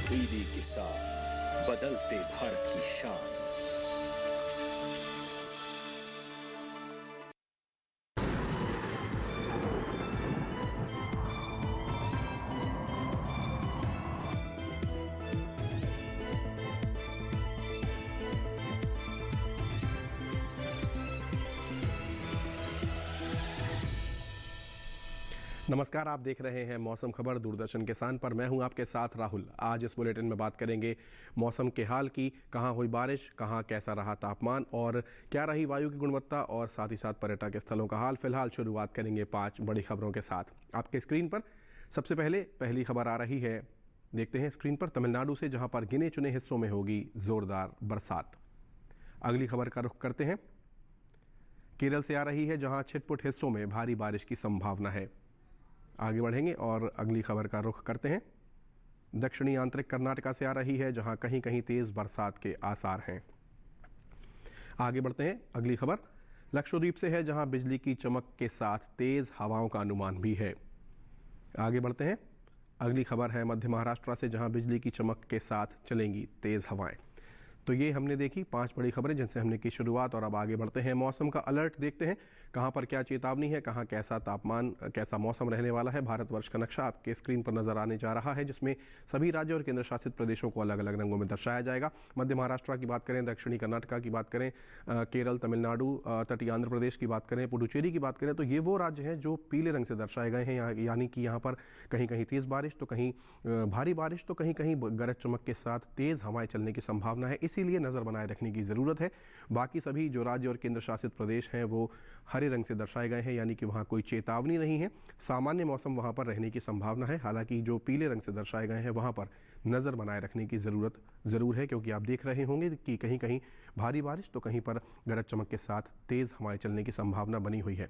3D के साथ बदलते भारत की शान। नमस्कार, आप देख रहे हैं मौसम खबर दूरदर्शन किसान पर। मैं हूं आपके साथ राहुल। आज इस बुलेटिन में बात करेंगे मौसम के हाल की, कहां हुई बारिश, कहां कैसा रहा तापमान और क्या रही वायु की गुणवत्ता, और साथ ही साथ पर्यटक स्थलों का हाल। फिलहाल शुरुआत करेंगे 5 बड़ी खबरों के साथ। आपके स्क्रीन पर सबसे पहले पहली खबर आ रही है, देखते हैं स्क्रीन पर, तमिलनाडु से, जहाँ पर गिने चुने हिस्सों में होगी जोरदार बरसात। अगली खबर का रुख करते हैं, केरल से आ रही है, जहाँ छिटपुट हिस्सों में भारी बारिश की संभावना है। आगे बढ़ेंगे और अगली खबर का रुख करते हैं, दक्षिणी आंतरिक कर्नाटका से आ रही है, जहां कहीं कहीं तेज बरसात के आसार हैं। आगे बढ़ते हैं, अगली खबर लक्षद्वीप से है, जहां बिजली की चमक के साथ तेज हवाओं का अनुमान भी है। आगे बढ़ते हैं, अगली खबर है मध्य महाराष्ट्र से, जहां बिजली की चमक के साथ चलेंगी तेज हवाएं। तो ये हमने देखी 5 बड़ी खबरें जिनसे हमने की शुरुआत, और अब आगे बढ़ते हैं। मौसम का अलर्ट देखते हैं, कहां पर क्या चेतावनी है, कहां कैसा तापमान, कैसा मौसम रहने वाला है। भारतवर्ष का नक्शा आपके स्क्रीन पर नजर आने जा रहा है, जिसमें सभी राज्यों और केंद्र शासित प्रदेशों को अलग अलग रंगों में दर्शाया जाएगा। मध्य महाराष्ट्र की बात करें, दक्षिणी कर्नाटका की बात करें, केरल, तमिलनाडु, तटीय आंध्र प्रदेश की बात करें, पुडुचेरी की बात करें, तो ये वो राज्य हैं जो पीले रंग से दर्शाए गए हैं। यानी कि यहाँ पर कहीं कहीं तेज बारिश, तो कहीं भारी बारिश, तो कहीं कहीं गरज चमक के साथ तेज हवाएं चलने की संभावना है। इसीलिए नजर बनाए रखने की जरूरत है। बाकी सभी जो राज्य और केंद्र शासित प्रदेश हैं वो हरे रंग से दर्शाए गए हैं, यानी कि वहां कोई चेतावनी नहीं है, सामान्य मौसम वहां पर रहने की संभावना है। हालांकि जो पीले रंग से दर्शाए गए हैं वहां पर नजर बनाए रखने की जरूरत जरूर है, क्योंकि आप देख रहे होंगे कि कहीं कहीं भारी बारिश, तो कहीं पर गरज चमक के साथ तेज हवाएं चलने की संभावना बनी हुई है।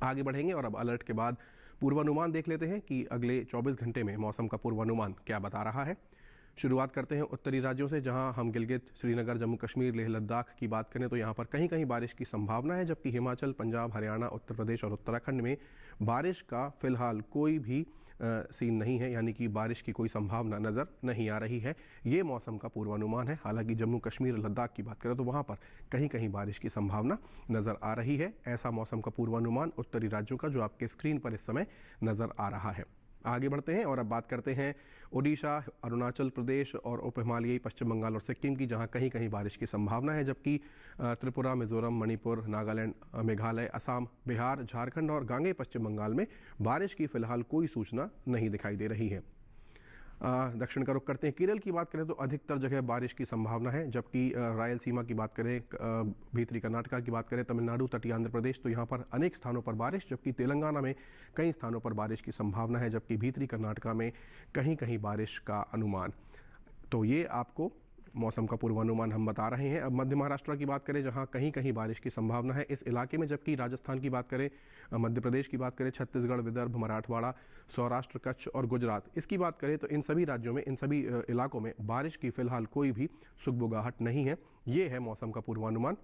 आगे बढ़ेंगे और अब अलर्ट के बाद पूर्वानुमान देख लेते हैं कि अगले 24 घंटे में मौसम का पूर्वानुमान क्या बता रहा है। शुरुआत करते हैं उत्तरी राज्यों से, जहां हम गिलगित, श्रीनगर, जम्मू कश्मीर, लेह लद्दाख की बात करें तो यहां पर कहीं कहीं बारिश की संभावना है, जबकि हिमाचल, पंजाब, हरियाणा, उत्तर प्रदेश और उत्तराखंड में बारिश का फिलहाल कोई भी सीन नहीं है, यानी कि बारिश की कोई संभावना नज़र नहीं आ रही है। ये मौसम का पूर्वानुमान है। हालांकि जम्मू कश्मीर, लद्दाख की बात करें तो वहाँ पर कहीं कहीं बारिश की संभावना नज़र आ रही है। ऐसा मौसम का पूर्वानुमान उत्तरी राज्यों का जो आपके स्क्रीन पर इस समय नज़र आ रहा है। आगे बढ़ते हैं और अब बात करते हैं ओडिशा, अरुणाचल प्रदेश और उप हिमालयी पश्चिम बंगाल और सिक्किम की, जहां कहीं कहीं बारिश की संभावना है, जबकि त्रिपुरा, मिजोरम, मणिपुर, नागालैंड, मेघालय, असम, बिहार, झारखंड और गांगे पश्चिम बंगाल में बारिश की फिलहाल कोई सूचना नहीं दिखाई दे रही है। दक्षिण का रुख करते हैं, केरल की बात करें तो अधिकतर जगह बारिश की संभावना है, जबकि रायलसीमा की बात करें, भीतरी कर्नाटका की बात करें, तमिलनाडु, तटीय आंध्र प्रदेश, तो यहाँ पर अनेक स्थानों पर बारिश, जबकि तेलंगाना में कई स्थानों पर बारिश की संभावना है, जबकि भीतरी कर्नाटका में कहीं कहीं बारिश का अनुमान। तो ये आपको मौसम का पूर्वानुमान हम बता रहे हैं। अब मध्य महाराष्ट्र की बात करें, जहां कहीं कहीं बारिश की संभावना है इस इलाके में, जबकि राजस्थान की बात करें, मध्य प्रदेश की बात करें, छत्तीसगढ़, विदर्भ, मराठवाड़ा, सौराष्ट्र, कच्छ और गुजरात, इसकी बात करें तो इन सभी राज्यों में, इन सभी इलाकों में बारिश की फिलहाल कोई भी सुगबुगाहट नहीं है। ये है मौसम का पूर्वानुमान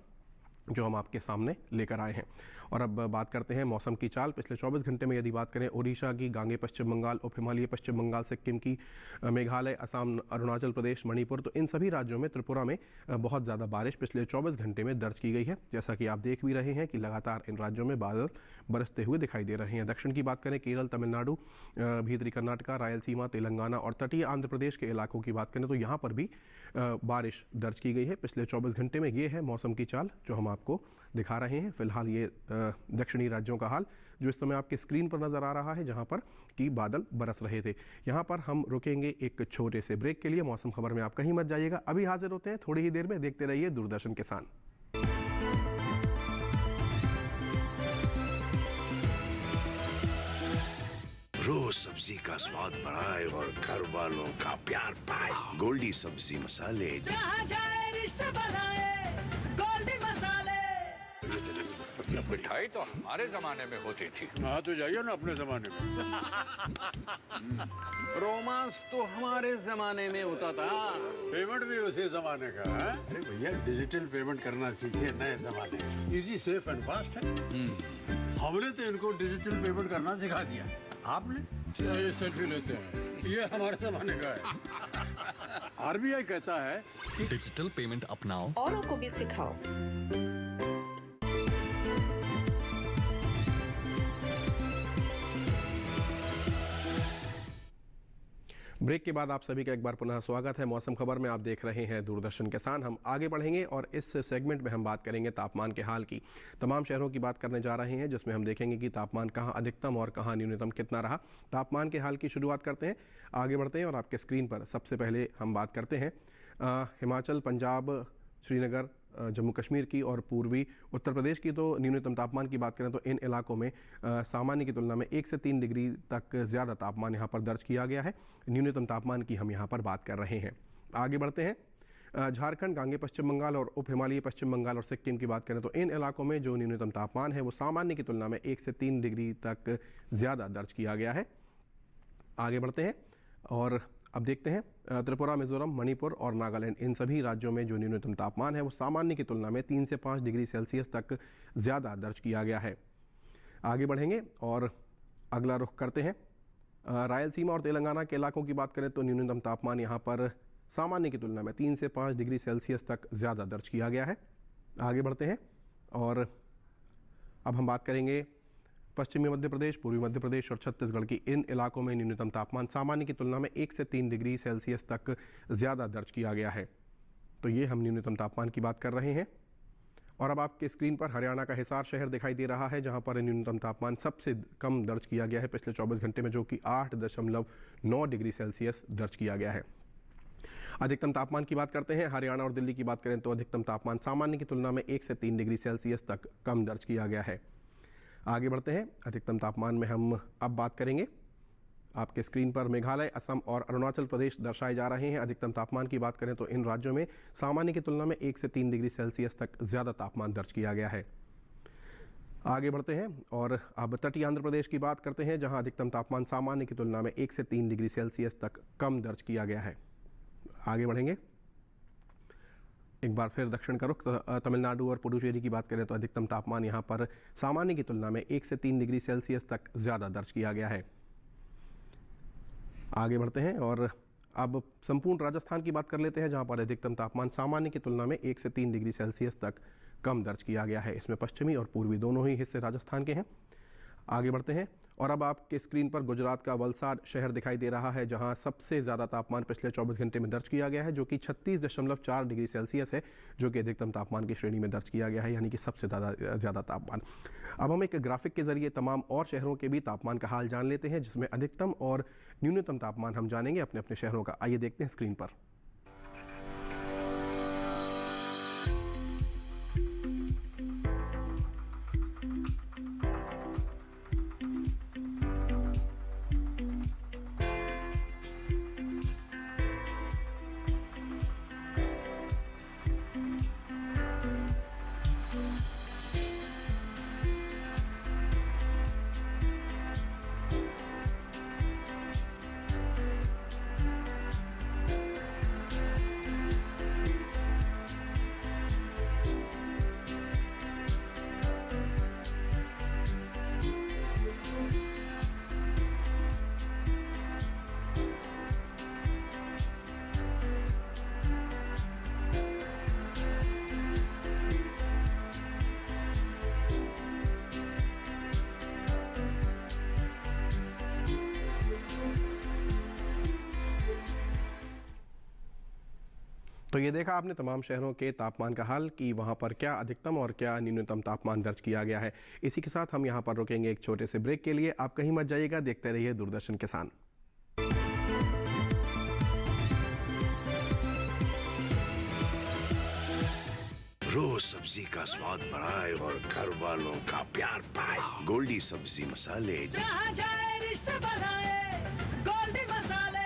जो हम आपके सामने लेकर आए हैं। और अब बात करते हैं मौसम की चाल पिछले 24 घंटे में। यदि बात करें ओडिशा की, गांगे पश्चिम बंगाल, उप हिमालयी पश्चिम बंगाल, सिक्किम की, मेघालय, असम, अरुणाचल प्रदेश, मणिपुर, तो इन सभी राज्यों में, त्रिपुरा में बहुत ज़्यादा बारिश पिछले 24 घंटे में दर्ज की गई है। जैसा कि आप देख भी रहे हैं कि लगातार इन राज्यों में बादल बरसते हुए दिखाई दे रहे हैं। दक्षिण की बात करें, केरल, तमिलनाडु, भीतरी कर्नाटका, रायलसीमा, तेलंगाना और तटीय आंध्र प्रदेश के इलाकों की बात करें तो यहाँ पर भी बारिश दर्ज की गई है पिछले 24 घंटे में। ये है मौसम की चाल जो हम आपको दिखा रहे हैं। फिलहाल ये दक्षिणी राज्यों का हाल जो इस समय आपके स्क्रीन पर नजर आ रहा है, जहां पर कि बादल बरस रहे थे। यहां पर हम रुकेंगे एक छोटे से ब्रेक के लिए। मौसम खबर में आप कहीं मत जाइएगा, अभी हाजिर होते हैं थोड़ी ही देर में। देखते रहिए दूरदर्शन किसान। रोज सब्जी का स्वाद बढ़ाए और घर वालों का प्यार पाए, गोल्डी सब्जी मसाले। जहाँ जाए रिश्ते बनाए, गोल्डी मसाले। मिठाई तो हमारे जमाने में होती थी। हाँ तो जाइए ना अपने जमाने में। रोमांस तो हमारे जमाने में होता था। पेमेंट भी उसी जमाने का है। अरे भैया डिजिटल पेमेंट करना सीखे नए जमाने में। इजी, सेफ एंड फास्ट है। हमने तो इनको डिजिटल पेमेंट करना सिखा दिया। आपने ये सेल्फी लेते हैं, ये हमारे जमाने का है। आरबीआई कहता है कि डिजिटल पेमेंट अपनाओ, औरों को भी सिखाओ। ब्रेक के बाद आप सभी का एक बार पुनः स्वागत है। मौसम खबर में आप देख रहे हैं दूरदर्शन किसान। हम आगे बढ़ेंगे और इस सेगमेंट में हम बात करेंगे तापमान के हाल की। तमाम शहरों की बात करने जा रहे हैं, जिसमें हम देखेंगे कि तापमान कहाँ अधिकतम और कहाँ न्यूनतम कितना रहा। तापमान के हाल की शुरुआत करते हैं, आगे बढ़ते हैं और आपके स्क्रीन पर सबसे पहले हम बात करते हैं हिमाचल, पंजाब, श्रीनगर, जम्मू कश्मीर की और पूर्वी उत्तर प्रदेश की। तो न्यूनतम तापमान की बात करें तो इन इलाकों में सामान्य की तुलना में 1 से 3 डिग्री तक ज़्यादा तापमान यहाँ पर दर्ज किया गया है। न्यूनतम तापमान की हम यहाँ पर बात कर रहे हैं। आगे बढ़ते हैं झारखंड, गांगे पश्चिम बंगाल और उप हिमालयी पश्चिम बंगाल और सिक्किम की बात करें तो इन इलाकों में जो न्यूनतम तापमान है वो सामान्य की तुलना में 1 से 3 डिग्री तक ज़्यादा दर्ज किया गया है। आगे बढ़ते हैं और अब देखते हैं त्रिपुरा, मिजोरम, मणिपुर और नागालैंड, इन सभी राज्यों में जो न्यूनतम तापमान है वो सामान्य की तुलना में 3 से 5 डिग्री सेल्सियस तक ज़्यादा दर्ज किया गया है। आगे बढ़ेंगे और अगला रुख करते हैं रायलसीमा और तेलंगाना के इलाकों की बात करें तो न्यूनतम तापमान यहाँ पर सामान्य की तुलना में 3 से 5 डिग्री सेल्सियस तक ज़्यादा दर्ज किया गया है। आगे बढ़ते हैं और अब हम बात करेंगे पश्चिमी मध्य प्रदेश, पूर्वी मध्य प्रदेश और छत्तीसगढ़ की। इन इलाकों में न्यूनतम तापमान सामान्य की तुलना में 1 से 3 डिग्री सेल्सियस तक ज़्यादा दर्ज किया गया है। तो ये हम न्यूनतम तापमान की बात कर रहे हैं। और अब आपके स्क्रीन पर हरियाणा का हिसार शहर दिखाई दे रहा है, जहां पर न्यूनतम तापमान सबसे कम दर्ज किया गया है पिछले 24 घंटे में, जो कि 8.9 डिग्री सेल्सियस दर्ज किया गया है। अधिकतम तापमान की बात करते हैं। हरियाणा और दिल्ली की बात करें तो अधिकतम तापमान सामान्य की तुलना में 1 से 3 डिग्री सेल्सियस तक कम दर्ज किया गया है। आगे बढ़ते हैं। अधिकतम तापमान में हम अब बात करेंगे, आपके स्क्रीन पर मेघालय, असम और अरुणाचल प्रदेश दर्शाए जा रहे हैं। अधिकतम तापमान की बात करें तो इन राज्यों में सामान्य की तुलना में 1 से 3 डिग्री सेल्सियस तक ज़्यादा तापमान दर्ज किया गया है। आगे बढ़ते हैं और अब तटीय आंध्र प्रदेश की बात करते हैं, जहां अधिकतम तापमान सामान्य की तुलना में 1 से 3 डिग्री सेल्सियस तक कम दर्ज किया गया है। आगे बढ़ेंगे एक बार फिर दक्षिण का रुख, तमिलनाडु और पुडुचेरी की बात करें तो अधिकतम तापमान यहाँ पर सामान्य की तुलना में 1 से 3 डिग्री सेल्सियस तक ज़्यादा दर्ज किया गया है। आगे बढ़ते हैं और अब संपूर्ण राजस्थान की बात कर लेते हैं, जहाँ पर अधिकतम तापमान सामान्य की तुलना में 1 से 3 डिग्री सेल्सियस तक कम दर्ज किया गया है। इसमें पश्चिमी और पूर्वी दोनों ही हिस्से राजस्थान के हैं। आगे बढ़ते हैं और अब आपके स्क्रीन पर गुजरात का वलसाड शहर दिखाई दे रहा है, जहां सबसे ज़्यादा तापमान पिछले 24 घंटे में दर्ज किया गया है, जो कि 36.4 डिग्री सेल्सियस है, जो कि अधिकतम तापमान की श्रेणी में दर्ज किया गया है, यानी कि सबसे ज़्यादा तापमान। अब हम एक ग्राफिक के जरिए तमाम और शहरों के भी तापमान का हाल जान लेते हैं, जिसमें अधिकतम और न्यूनतम तापमान हम जानेंगे अपने अपने शहरों का। आइए देखते हैं स्क्रीन पर। तो ये देखा आपने तमाम शहरों के तापमान का हाल कि वहाँ पर क्या अधिकतम और क्या न्यूनतम तापमान दर्ज किया गया है। इसी के साथ हम यहाँ पर रुकेंगे एक छोटे से ब्रेक के लिए। आप कहीं मत जाइएगा, देखते रहिए दूरदर्शन किसान। रोज सब्जी का स्वाद बढ़ाए और घर वालों का प्यार पाए। गोल्डी सब्जी मसाले, जहाँ जाए रिश्ते बनाए गोल्डी मसाले।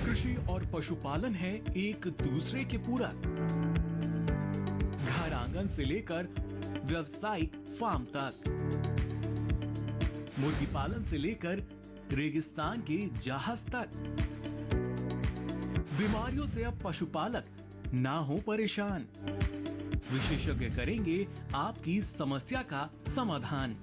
कृषि और पशुपालन है एक दूसरे के पूरक। घर आंगन से लेकर व्यावसायिक फार्म तक, मुर्गी पालन से लेकर रेगिस्तान के जहाज तक। बीमारियों से अब पशुपालक ना हो परेशान। विशेषज्ञ करेंगे आपकी समस्या का समाधान।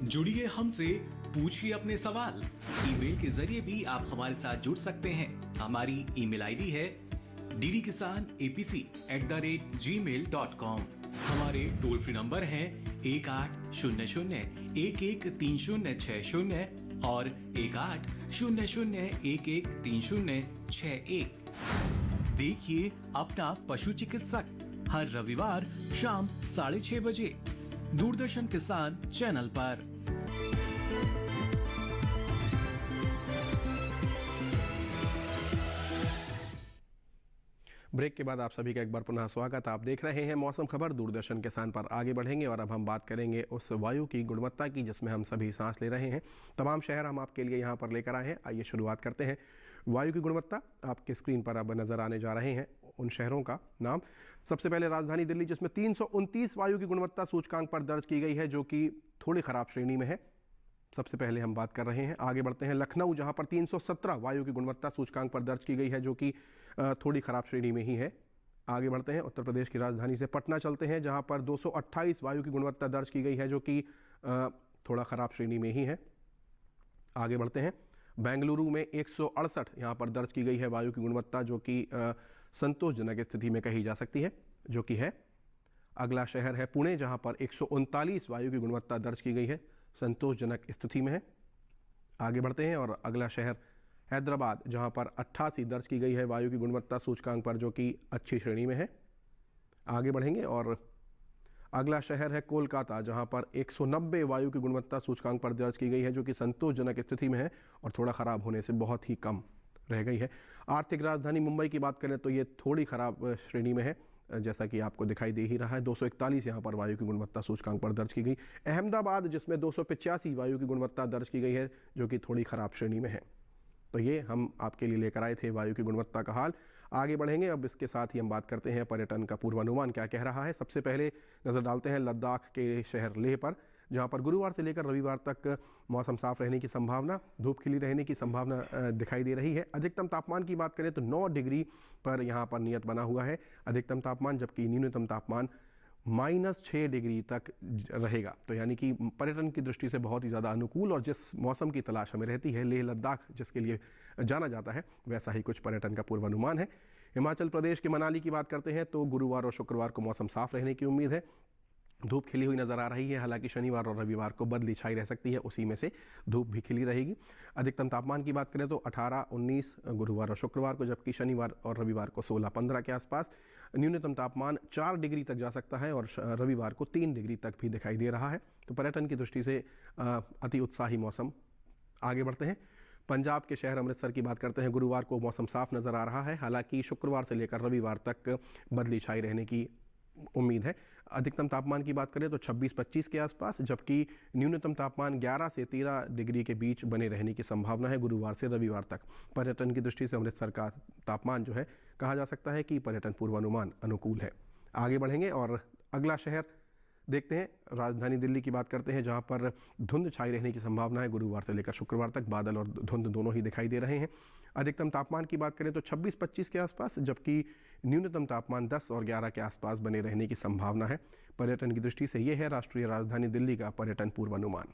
जुड़िए हमसे, पूछिए अपने सवाल। ईमेल के जरिए भी आप हमारे साथ जुड़ सकते हैं। हमारी ईमेल आईडी है ddkisanapc@gmail.com। हमारे टोल फ्री नंबर हैं 1800-113060 और 1800-113061। देखिए अपना पशु चिकित्सक हर रविवार शाम 6:30 बजे दूरदर्शन किसान चैनल पर। ब्रेक के बाद आप सभी का एक बार पुनः स्वागत। आप देख रहे हैं मौसम खबर दूरदर्शन किसान पर। आगे बढ़ेंगे और अब हम बात करेंगे उस वायु की गुणवत्ता की जिसमें हम सभी सांस ले रहे हैं। तमाम शहर हम आपके लिए यहाँ पर लेकर आए हैं। आइए शुरुआत करते हैं। वायु की गुणवत्ता आपकी स्क्रीन पर अब नज़र आने जा रहे हैं उन शहरों का नाम। सबसे पहले राजधानी दिल्ली, जिसमें 329 वायु की गुणवत्ता सूचकांक पर दर्ज की गई है, जो कि थोड़ी ख़राब श्रेणी में है। सबसे पहले हम बात कर रहे हैं। आगे बढ़ते हैं लखनऊ, जहां पर 317 वायु की गुणवत्ता सूचकांक पर दर्ज की गई है, जो कि थोड़ी ख़राब श्रेणी में ही है। आगे बढ़ते हैं उत्तर प्रदेश की राजधानी से पटना चलते हैं, जहां पर 228 वायु की गुणवत्ता दर्ज की गई है, जो कि थोड़ा ख़राब श्रेणी में ही है। आगे बढ़ते हैं बेंगलुरु में 168 यहाँ पर दर्ज की गई है वायु की गुणवत्ता, जो कि संतोषजनक स्थिति में कही जा सकती है, जो कि है। अगला शहर है पुणे, जहाँ पर 139 वायु की गुणवत्ता दर्ज की गई है, संतोषजनक स्थिति में है। आगे बढ़ते हैं और अगला शहर हैदराबाद, जहाँ पर 88 दर्ज की गई है वायु की गुणवत्ता सूचकांक पर, जो कि अच्छी श्रेणी में है। आगे बढ़ेंगे और अगला शहर है कोलकाता, जहाँ पर 190 वायु की गुणवत्ता सूचकांक पर दर्ज की गई है, जो कि संतोषजनक स्थिति में है और थोड़ा ख़राब होने से बहुत ही कम रह गई है। आर्थिक राजधानी मुंबई की बात करें तो ये थोड़ी ख़राब श्रेणी में है, जैसा कि आपको दिखाई दे ही रहा है। 241 यहाँ पर वायु की गुणवत्ता सूचकांक पर दर्ज की गई। अहमदाबाद, जिसमें 285 वायु की गुणवत्ता दर्ज की गई है, जो कि थोड़ी ख़राब श्रेणी में है। तो ये हम आपके लिए लेकर आए थे वायु की गुणवत्ता का हाल। आगे बढ़ेंगे। अब इसके साथ ही हम बात करते हैं पर्यटन का पूर्वानुमान क्या कह रहा है। सबसे पहले नज़र डालते हैं लद्दाख के शहर लेह पर, जहाँ पर गुरुवार से लेकर रविवार तक मौसम साफ रहने की संभावना, धूप खिली रहने की संभावना दिखाई दे रही है। अधिकतम तापमान की बात करें तो 9 डिग्री पर यहाँ पर नियत बना हुआ है अधिकतम तापमान, जबकि न्यूनतम तापमान -6 डिग्री तक रहेगा। तो यानी कि पर्यटन की दृष्टि से बहुत ही ज़्यादा अनुकूल और जिस मौसम की तलाश हमें रहती है, लेह लद्दाख जिसके लिए जाना जाता है, वैसा ही कुछ पर्यटन का पूर्वानुमान है। हिमाचल प्रदेश के मनाली की बात करते हैं तो गुरुवार और शुक्रवार को मौसम साफ रहने की उम्मीद है। धूप खिली हुई नज़र आ रही है, हालांकि शनिवार और रविवार को बदली छाई रह सकती है, उसी में से धूप भी खिली रहेगी। अधिकतम तापमान की बात करें तो 18-19 गुरुवार और शुक्रवार को, जबकि शनिवार और रविवार को 16-15 के आसपास। न्यूनतम तापमान 4 डिग्री तक जा सकता है और रविवार को 3 डिग्री तक भी दिखाई दे रहा है। तो पर्यटन की दृष्टि से अति उत्साही मौसम। आगे बढ़ते हैं पंजाब के शहर अमृतसर की बात करते हैं। गुरुवार को मौसम साफ नज़र आ रहा है, हालांकि शुक्रवार से लेकर रविवार तक बदली छाई रहने की उम्मीद है। अधिकतम तापमान की बात करें तो 26-25 के आसपास, जबकि न्यूनतम तापमान 11 से 13 डिग्री के बीच बने रहने की संभावना है गुरुवार से रविवार तक। पर्यटन की दृष्टि से अमृतसर का तापमान जो है, कहा जा सकता है कि पर्यटन पूर्वानुमान अनुकूल है। आगे बढ़ेंगे और अगला शहर देखते हैं, राजधानी दिल्ली की बात करते हैं, जहां पर धुंध छाई रहने की संभावना है। गुरुवार से लेकर शुक्रवार तक बादल और धुंध दोनों ही दिखाई दे रहे हैं। अधिकतम तापमान की बात करें तो 26-25 के आसपास, जबकि न्यूनतम तापमान 10 और 11 के आसपास बने रहने की संभावना है। पर्यटन की दृष्टि से ये है राष्ट्रीय राजधानी दिल्ली का पर्यटन पूर्वानुमान।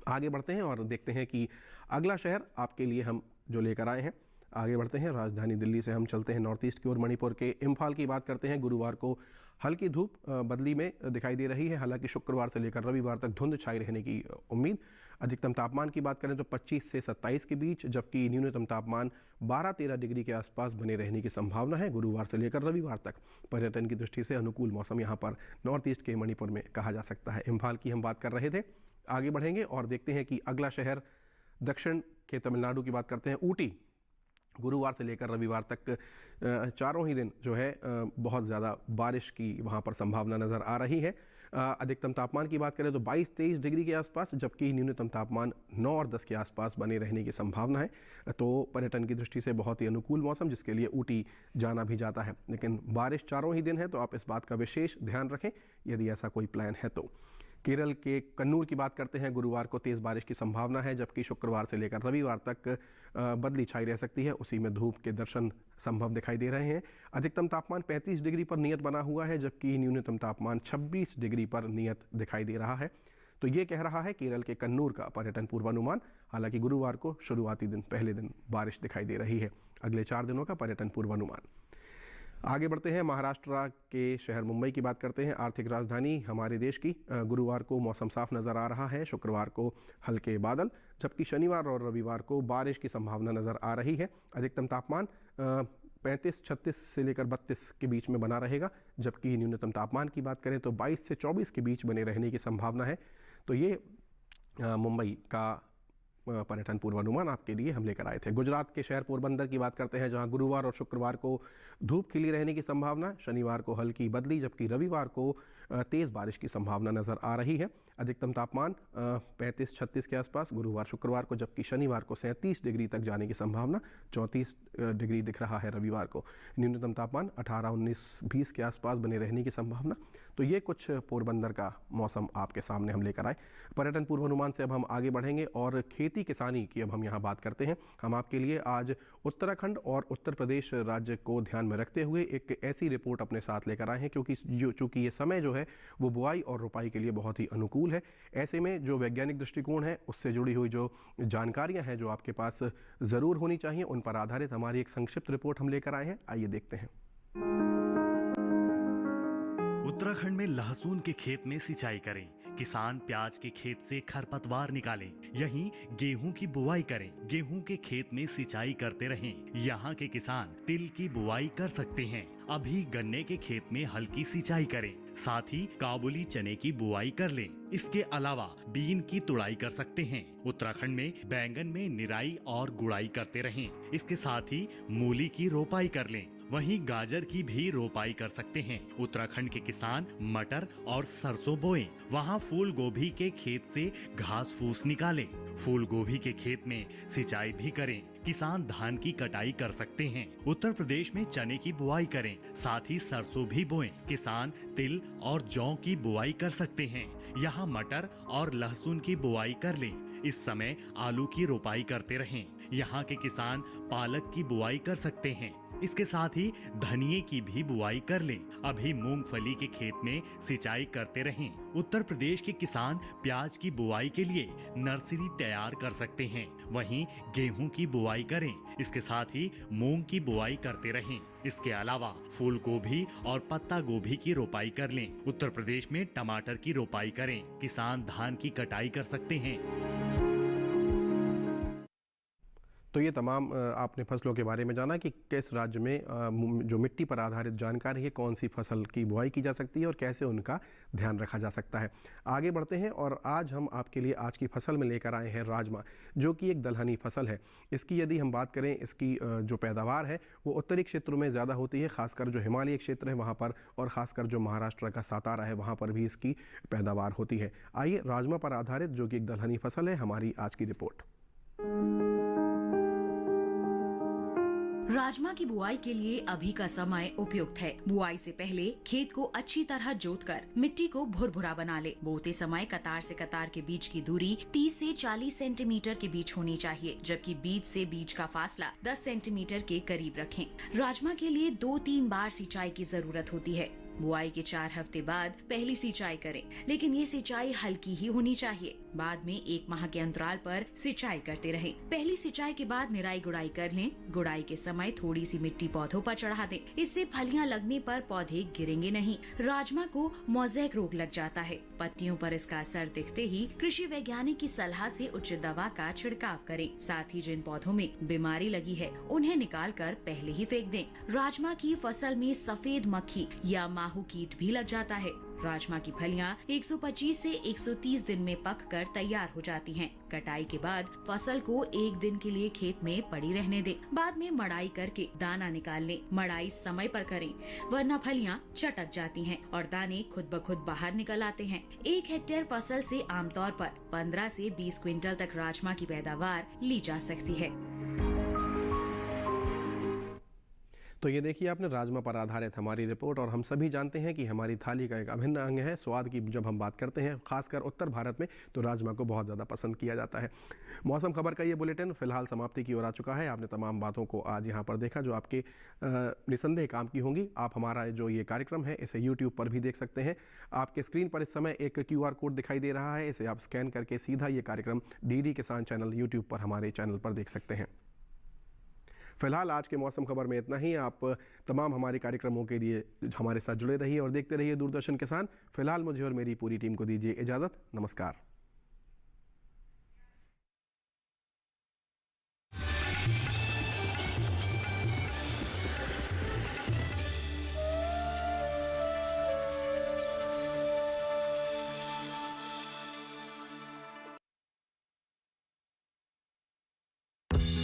आगे बढ़ते हैं और देखते हैं कि अगला शहर आपके लिए हम जो लेकर आए हैं। आगे बढ़ते हैं, राजधानी दिल्ली से हम चलते हैं नॉर्थ ईस्ट की ओर। मणिपुर के इम्फाल की बात करते हैं। गुरुवार को हल्की धूप बदली में दिखाई दे रही है, हालांकि शुक्रवार से लेकर रविवार तक धुंध छाई रहने की उम्मीद। अधिकतम तापमान की बात करें तो 25 से 27 के बीच, जबकि न्यूनतम तापमान 12-13 डिग्री के आसपास बने रहने की संभावना है गुरुवार से लेकर रविवार तक। पर्यटन की दृष्टि से अनुकूल मौसम यहाँ पर नॉर्थ ईस्ट के मणिपुर में कहा जा सकता है। इम्फाल की हम बात कर रहे थे। आगे बढ़ेंगे और देखते हैं कि अगला शहर दक्षिण के तमिलनाडु की बात करते हैं। ऊटी, गुरुवार से लेकर रविवार तक चारों ही दिन जो है बहुत ज़्यादा बारिश की वहाँ पर संभावना नज़र आ रही है। अधिकतम तापमान की बात करें तो 22-23 डिग्री के आसपास, जबकि न्यूनतम तापमान 9 और 10 के आसपास बने रहने की संभावना है। तो पर्यटन की दृष्टि से बहुत ही अनुकूल मौसम, जिसके लिए ऊटी जाना भी जाता है। लेकिन बारिश चारों ही दिन है, तो आप इस बात का विशेष ध्यान रखें यदि ऐसा कोई प्लान है तो। केरल के कन्नूर की बात करते हैं। गुरुवार को तेज़ बारिश की संभावना है, जबकि शुक्रवार से लेकर रविवार तक बदली छाई रह सकती है। उसी में धूप के दर्शन संभव दिखाई दे रहे हैं। अधिकतम तापमान 35 डिग्री पर नियत बना हुआ है, जबकि न्यूनतम तापमान 26 डिग्री पर नियत दिखाई दे रहा है। तो ये कह रहा है केरल के कन्नूर का पर्यटन पूर्वानुमान। हालांकि गुरुवार को शुरुआती दिन पहले दिन बारिश दिखाई दे रही है। अगले 4 दिनों का पर्यटन पूर्वानुमान। आगे बढ़ते हैं, महाराष्ट्र के शहर मुंबई की बात करते हैं। आर्थिक राजधानी हमारे देश की। गुरुवार को मौसम साफ नज़र आ रहा है, शुक्रवार को हल्के बादल, जबकि शनिवार और रविवार को बारिश की संभावना नज़र आ रही है। अधिकतम तापमान 35-36 से लेकर 32 के बीच में बना रहेगा, जबकि न्यूनतम तापमान की बात करें तो 22 से 24 के बीच बने रहने की संभावना है। तो ये मुंबई का पर्यटन पूर्वानुमान आपके लिए हम लेकर आए थे। गुजरात के शहर पोरबंदर की बात करते हैं, जहां गुरुवार और शुक्रवार को धूप खिली रहने की संभावना, शनिवार को हल्की बदली, जबकि रविवार को तेज़ बारिश की संभावना नज़र आ रही है। अधिकतम तापमान 35-36 के आसपास गुरुवार शुक्रवार को, जबकि शनिवार को 37 डिग्री तक जाने की संभावना, 34 डिग्री दिख रहा है रविवार को। न्यूनतम तापमान 18-19-20 के आसपास बने रहने की संभावना। तो ये कुछ पोरबंदर का मौसम आपके सामने हम लेकर आए। पर्यटन पूर्वानुमान से अब हम आगे बढ़ेंगे और खेती किसानी की अब हम यहाँ बात करते हैं। हम आपके लिए आज उत्तराखंड और उत्तर प्रदेश राज्य को ध्यान में रखते हुए एक ऐसी रिपोर्ट अपने साथ लेकर आए हैं, क्योंकि चूँकि ये समय जो है वो बुआई और रोपाई के लिए बहुत ही अनुकूल है। ऐसे में जो वैज्ञानिक दृष्टिकोण है, उससे जुड़ी हुई जो जानकारियाँ हैं जो आपके पास ज़रूर होनी चाहिए, उन पर आधारित हमारी एक संक्षिप्त रिपोर्ट हम लेकर आए हैं। आइए देखते हैं। उत्तराखंड में लहसुन के खेत में सिंचाई करें, किसान प्याज के खेत से खरपतवार निकालें, यहीं गेहूं की बुआई करें, गेहूं के खेत में सिंचाई करते रहें। यहाँ के किसान तिल की बुआई कर सकते हैं। अभी गन्ने के खेत में हल्की सिंचाई करें, साथ ही काबुली चने की बुआई कर लें। इसके अलावा बीन की तुड़ाई कर सकते हैं। उत्तराखंड में बैंगन में निराई और गुड़ाई करते रहें। इसके साथ ही मूली की रोपाई कर लें, वहीं गाजर की भी रोपाई कर सकते हैं। उत्तराखंड के किसान मटर और सरसों बोएं, वहाँ फूल गोभी के खेत से घास फूस निकालें, फूल गोभी के खेत में सिंचाई भी करें। किसान धान की कटाई कर सकते हैं। उत्तर प्रदेश में चने की बुआई करें, साथ ही सरसों भी बोएं। किसान तिल और जौ की बुआई कर सकते हैं। यहाँ मटर और लहसुन की बुआई कर लें। इस समय आलू की रोपाई करते रहें। यहाँ के किसान पालक की बुआई कर सकते हैं। इसके साथ ही धनिये की भी बुआई कर लें। अभी मूंगफली के खेत में सिंचाई करते रहें। उत्तर प्रदेश के किसान प्याज की बुआई के लिए नर्सरी तैयार कर सकते हैं। वहीं गेहूं की बुआई करें। इसके साथ ही मूंग की बुआई करते रहें। इसके अलावा फूल गोभी और पत्ता गोभी की रोपाई कर लें। उत्तर प्रदेश में टमाटर की रोपाई करें। किसान धान की कटाई कर सकते हैं। तो ये तमाम आपने फसलों के बारे में जाना कि किस राज्य में जो मिट्टी पर आधारित जानकारी है, कौन सी फसल की बुआई की जा सकती है और कैसे उनका ध्यान रखा जा सकता है। आगे बढ़ते हैं और आज हम आपके लिए आज की फसल में लेकर आए हैं राजमा, जो कि एक दलहनी फसल है। इसकी यदि हम बात करें, इसकी जो पैदावार है वो उत्तरी क्षेत्रों में ज़्यादा होती है, खासकर जो हिमालयी क्षेत्र है वहाँ पर, और ख़ासकर जो महाराष्ट्र का सातारा है वहाँ पर भी इसकी पैदावार होती है। आइए राजमा पर आधारित जो कि एक दलहनी फसल है, हमारी आज की रिपोर्ट। राजमा की बुआई के लिए अभी का समय उपयुक्त है। बुआई से पहले खेत को अच्छी तरह जोतकर मिट्टी को भुरभुरा बना ले। बोते समय कतार से कतार के बीच की दूरी 30 से 40 सेंटीमीटर के बीच होनी चाहिए, जबकि बीज से बीज का फासला 10 सेंटीमीटर के करीब रखें। राजमा के लिए 2-3 बार सिंचाई की जरूरत होती है। बुआई के 4 हफ्ते बाद पहली सिंचाई करें, लेकिन ये सिंचाई हल्की ही होनी चाहिए। बाद में 1 माह के अंतराल पर सिंचाई करते रहें। पहली सिंचाई के बाद निराई गुड़ाई कर लें। गुड़ाई के समय थोड़ी सी मिट्टी पौधों पर चढ़ा दें, इससे फलियां लगने पर पौधे गिरेंगे नहीं। राजमा को मोज़ेक रोग लग जाता है। पत्तियों पर इसका असर दिखते ही कृषि वैज्ञानिक की सलाह से उचित दवा का छिड़काव करें। साथ ही जिन पौधों में बीमारी लगी है उन्हें निकाल कर पहले ही फेंक दें। राजमा की फसल में सफेद मक्खी या माहू कीट भी लग जाता है। राजमा की फलियां 125 से 130 दिन में पककर तैयार हो जाती हैं। कटाई के बाद फसल को 1 दिन के लिए खेत में पड़ी रहने दें। बाद में मड़ाई करके दाना निकाल लें। मड़ाई समय पर करें, वरना फलियां चटक जाती हैं और दाने खुद ब खुद बाहर निकल आते हैं। 1 हेक्टेयर फसल से आमतौर पर 15 से 20 क्विंटल तक राजमा की पैदावार ली जा सकती है। तो ये देखिए आपने राजमा पर आधारित हमारी रिपोर्ट। और हम सभी जानते हैं कि हमारी थाली का एक अभिन्न अंग है स्वाद की। जब हम बात करते हैं खासकर उत्तर भारत में तो राजमा को बहुत ज़्यादा पसंद किया जाता है। मौसम खबर का ये बुलेटिन फिलहाल समाप्ति की ओर आ चुका है। आपने तमाम बातों को आज यहाँ पर देखा जो आपके निसंदेह काम की होंगी। आप हमारा जो ये कार्यक्रम है इसे यूट्यूब पर भी देख सकते हैं। आपके स्क्रीन पर इस समय एक QR कोड दिखाई दे रहा है, इसे आप स्कैन करके सीधा ये कार्यक्रम DD किसान चैनल यूट्यूब पर हमारे चैनल पर देख सकते हैं। फिलहाल आज के मौसम खबर में इतना ही। आप तमाम हमारे कार्यक्रमों के लिए हमारे साथ जुड़े रहिए और देखते रहिए दूरदर्शन किसान। फिलहाल मुझे और मेरी पूरी टीम को दीजिए इजाज़त। नमस्कार।